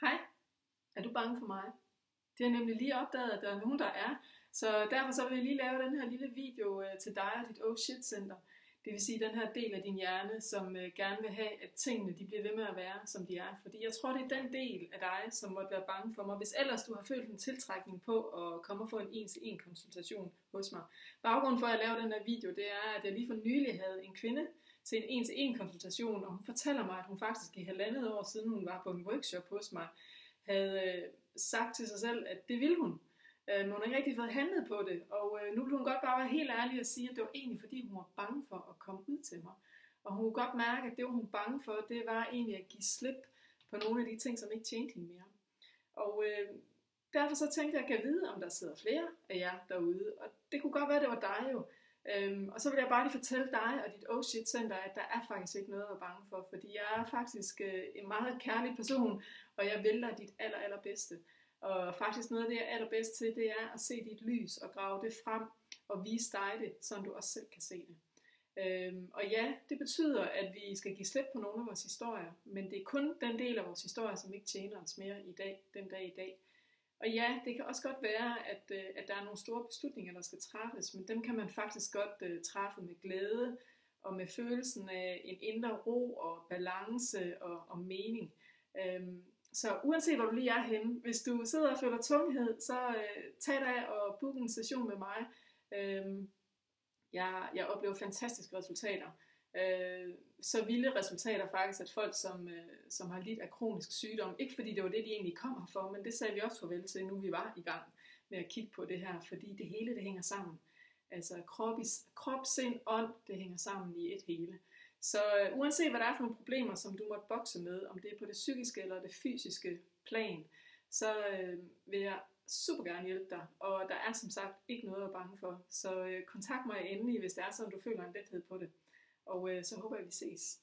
Hej, er du bange for mig? Det har jeg nemlig lige opdaget, at der er nogen, der er. Så derfor så vil jeg lige lave den her lille video til dig og dit oh shit center. Det vil sige den her del af din hjerne, som gerne vil have, at tingene de bliver ved med at være, som de er. Fordi jeg tror, det er den del af dig, som måtte være bange for mig. Hvis ellers du har følt en tiltrækning på at komme og få en en-til-en konsultation hos mig. Baggrunden for, at jeg laver den her video, det er, at jeg lige for nylig havde en kvinde til en en-til-en konsultation, og hun fortæller mig, at hun faktisk i 1,5 år siden hun var på en workshop hos mig, havde sagt til sig selv, at det ville hun. Men hun har ikke rigtig fået handlet på det, og nu ville hun godt bare være helt ærlig og sige, at det var egentlig fordi hun var bange for at komme ud til mig. Og hun kunne godt mærke, at det var hun bange for, det var egentlig at give slip på nogle af de ting, som ikke tjente hende mere. Og derfor så tænkte jeg, at jeg kan vide, om der sidder flere af jer derude, og det kunne godt være, at det var dig jo. Og så vil jeg bare lige fortælle dig og dit oh shit center, at der er faktisk ikke noget at være bange for, fordi jeg er faktisk en meget kærlig person, og jeg vil dig dit allerbedste. Og faktisk noget af det, jeg er allerbedst til, det er at se dit lys og grave det frem og vise dig det, så du også selv kan se det. Og ja, det betyder, at vi skal give slip på nogle af vores historier, men det er kun den del af vores historie, som ikke tjener os mere i dag, den dag i dag. Og ja, det kan også godt være, at der er nogle store beslutninger, der skal træffes, men dem kan man faktisk godt træffe med glæde og med følelsen af en indre ro og balance og mening. Så uanset hvor du lige er henne, hvis du sidder og føler tunghed, så tag dig og book en session med mig. Jeg oplever fantastiske resultater. Så vilde resultater faktisk, at folk, som har lidt af kronisk sygdom, ikke fordi det var det, de egentlig kom her for, men det sagde vi også farvel til, nu vi var i gang med at kigge på det her, fordi det hele, det hænger sammen. Altså krop, sind, ånd, det hænger sammen i et hele. Så uanset hvad der er for nogle problemer, som du måtte bokse med, om det er på det psykiske eller det fysiske plan, så vil jeg super gerne hjælpe dig. Og der er som sagt ikke noget at være bange for. Så kontakt mig endelig, hvis det er sådan, du føler en lethed på det. Og så håber jeg, vi ses.